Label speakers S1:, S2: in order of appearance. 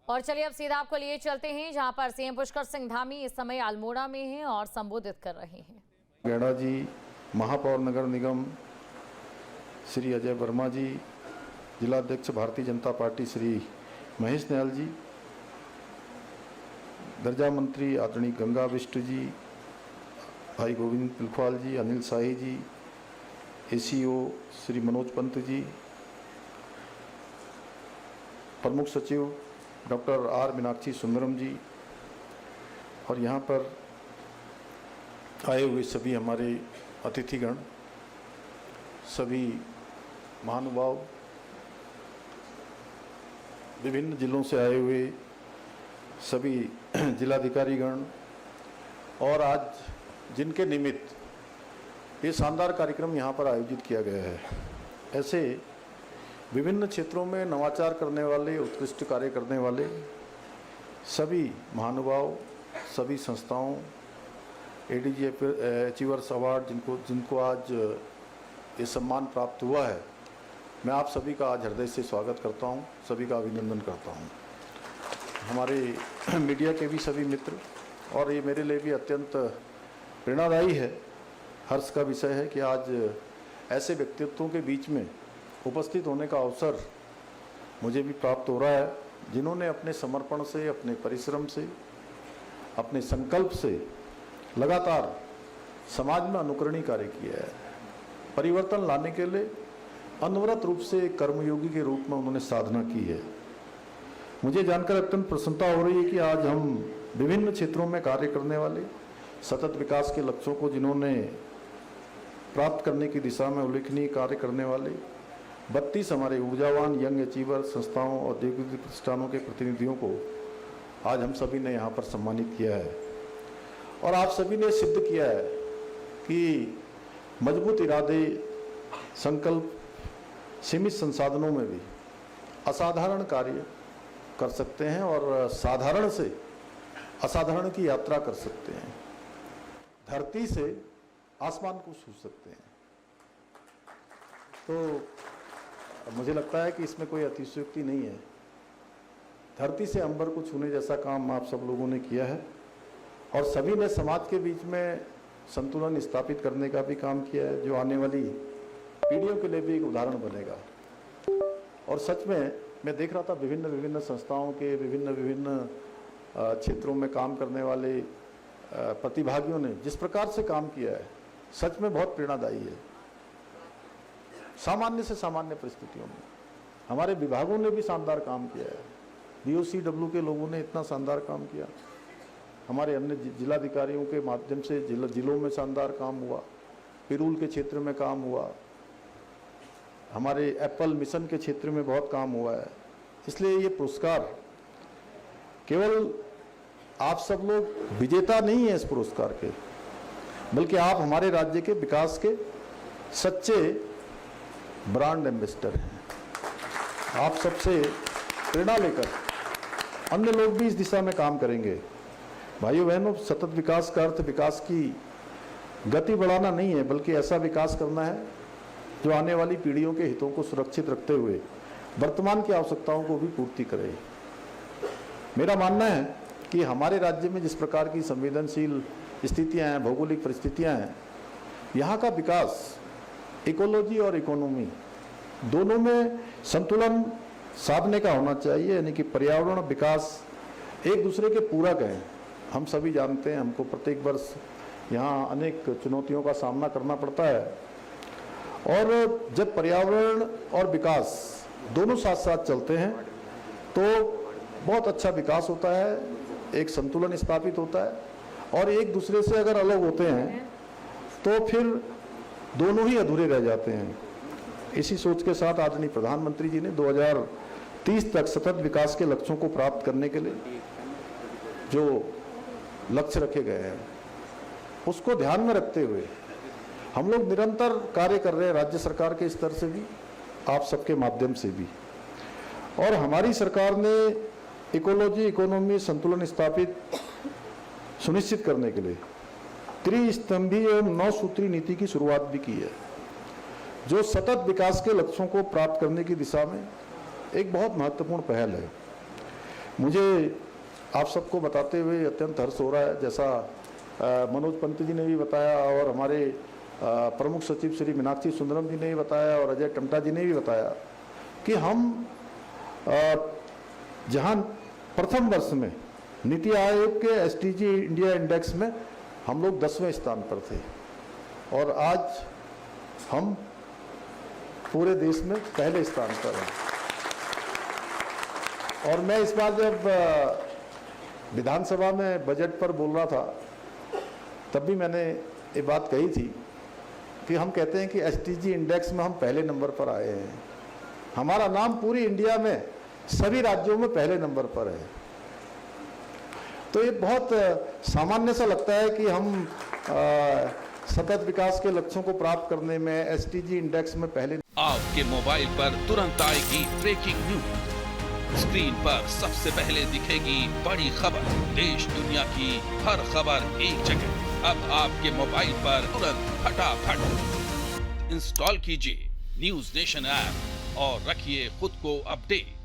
S1: और चलिए अब सीधा आपको लिए चलते हैं जहां पर सीएम पुष्कर सिंह धामी इस समय अल्मोड़ा में हैं और संबोधित कर रहे हैं।
S2: गैड़ा जी, महापौर नगर निगम श्री अजय वर्मा जी, जिलाध्यक्ष भारतीय जनता पार्टी श्री महेश निहाल जी, दर्जा मंत्री आदरणीय गंगा बिष्ट जी, भाई गोविंद पिलखवाल जी, अनिल शाही जी, एसीओ श्री मनोज पंत जी, प्रमुख सचिव डॉक्टर आर मीनाक्षी सुंदरम जी और यहाँ पर आए हुए सभी हमारे अतिथिगण, सभी महानुभाव, विभिन्न जिलों से आए हुए सभी जिलाधिकारीगण और आज जिनके निमित्त ये शानदार कार्यक्रम यहाँ पर आयोजित किया गया है, ऐसे विभिन्न क्षेत्रों में नवाचार करने वाले, उत्कृष्ट कार्य करने वाले सभी महानुभाव, सभी संस्थाओं, एडीजी अचीवर्स अवार्ड जिनको आज ये सम्मान प्राप्त हुआ है, मैं आप सभी का आज हृदय से स्वागत करता हूं, सभी का अभिनंदन करता हूं। हमारे मीडिया के भी सभी मित्र, और ये मेरे लिए भी अत्यंत प्रेरणादायी है, हर्ष का विषय है कि आज ऐसे व्यक्तित्वों के बीच में उपस्थित होने का अवसर मुझे भी प्राप्त हो रहा है, जिन्होंने अपने समर्पण से, अपने परिश्रम से, अपने संकल्प से लगातार समाज में अनुकरणीय कार्य किया है। परिवर्तन लाने के लिए अनवरत रूप से कर्मयोगी के रूप में उन्होंने साधना की है। मुझे जानकर अत्यंत प्रसन्नता हो रही है कि आज हम विभिन्न क्षेत्रों में कार्य करने वाले, सतत विकास के लक्ष्यों को जिन्होंने प्राप्त करने की दिशा में उल्लेखनीय कार्य करने वाले 32 हमारे ऊर्जावान यंग अचीवर संस्थाओं और औद्योगिक प्रतिष्ठानों के प्रतिनिधियों को आज हम सभी ने यहाँ पर सम्मानित किया है। और आप सभी ने सिद्ध किया है कि मजबूत इरादे, संकल्प, सीमित संसाधनों में भी असाधारण कार्य कर सकते हैं और साधारण से असाधारण की यात्रा कर सकते हैं, धरती से आसमान को छू सकते हैं। तो मुझे लगता है कि इसमें कोई अतिशयोक्ति नहीं है। धरती से अंबर को छूने जैसा काम आप सब लोगों ने किया है और सभी ने समाज के बीच में संतुलन स्थापित करने का भी काम किया है, जो आने वाली पीढ़ियों के लिए भी एक उदाहरण बनेगा। और सच में मैं देख रहा था विभिन्न संस्थाओं के विभिन्न क्षेत्रों में काम करने वाले प्रतिभागियों ने जिस प्रकार से काम किया है, सच में बहुत प्रेरणादायी है। सामान्य से सामान्य परिस्थितियों में हमारे विभागों ने भी शानदार काम किया है। BOCW के लोगों ने इतना शानदार काम किया, हमारे अन्य जिलाधिकारियों के माध्यम से जिलों में शानदार काम हुआ, पिरूल के क्षेत्र में काम हुआ, हमारे एप्पल मिशन के क्षेत्र में बहुत काम हुआ है। इसलिए ये पुरस्कार केवल आप सब लोग विजेता नहीं है इस पुरस्कार के, बल्कि आप हमारे राज्य के विकास के सच्चे ब्रांड एम्बेसडर हैं। आप सबसे प्रेरणा लेकर अन्य लोग भी इस दिशा में काम करेंगे। भाइयों बहनों, सतत विकास का अर्थ विकास की गति बढ़ाना नहीं है, बल्कि ऐसा विकास करना है जो आने वाली पीढ़ियों के हितों को सुरक्षित रखते हुए वर्तमान की आवश्यकताओं को भी पूर्ति करे। मेरा मानना है कि हमारे राज्य में जिस प्रकार की संवेदनशील स्थितियां हैं, भौगोलिक परिस्थितियां हैं, यहाँ का विकास इकोलॉजी और इकोनॉमी दोनों में संतुलन साधने का होना चाहिए, यानी कि पर्यावरण विकास एक दूसरे के पूरक हैं। हम सभी जानते हैं, हमको प्रत्येक वर्ष यहाँ अनेक चुनौतियों का सामना करना पड़ता है, और जब पर्यावरण और विकास दोनों साथ साथ चलते हैं तो बहुत अच्छा विकास होता है, एक संतुलन स्थापित होता है। और एक दूसरे से अगर अलग होते हैं तो फिर दोनों ही अधूरे रह जाते हैं। इसी सोच के साथ आदरणीय प्रधानमंत्री जी ने 2030 तक सतत विकास के लक्ष्यों को प्राप्त करने के लिए जो लक्ष्य रखे गए हैं, उसको ध्यान में रखते हुए हम लोग निरंतर कार्य कर रहे हैं, राज्य सरकार के स्तर से भी, आप सबके माध्यम से भी। और हमारी सरकार ने इकोलॉजी, इकोनॉमी, संतुलन स्थापित सुनिश्चित करने के लिए त्रिस्तंभी एवं 9 सूत्री नीति की शुरुआत भी की है, जो सतत विकास के लक्ष्यों को प्राप्त करने की दिशा में एक बहुत महत्वपूर्ण पहल है। मुझे आप सबको बताते हुए अत्यंत हर्ष हो रहा है, जैसा मनोज पंत जी ने भी बताया और हमारे प्रमुख सचिव श्री मीनाक्षी सुंदरम जी ने भी बताया और अजय टमटा जी ने भी बताया कि हम जहां प्रथम वर्ष में नीति आयोग के एसडीजी इंडिया इंडेक्स में हम लोग 10वें स्थान पर थे और आज हम पूरे देश में पहले स्थान पर हैं। और मैं इस बार जब विधानसभा में बजट पर बोल रहा था तब भी मैंने ये बात कही थी कि हम कहते हैं कि एसडीजी इंडेक्स में हम पहले नंबर पर आए हैं। हमारा नाम पूरी इंडिया में सभी राज्यों में पहले नंबर पर है। तो ये बहुत सामान्य सा लगता है कि हम सतत विकास के लक्ष्यों को प्राप्त करने में एसडीजी इंडेक्स में पहले।
S3: आपके मोबाइल पर तुरंत आएगी ब्रेकिंग न्यूज। स्क्रीन पर सबसे पहले दिखेगी बड़ी खबर। देश दुनिया की हर खबर एक जगह। अब आपके मोबाइल पर तुरंत फटाफट इंस्टॉल कीजिए न्यूज नेशन ऐप और रखिए खुद को अपडेट।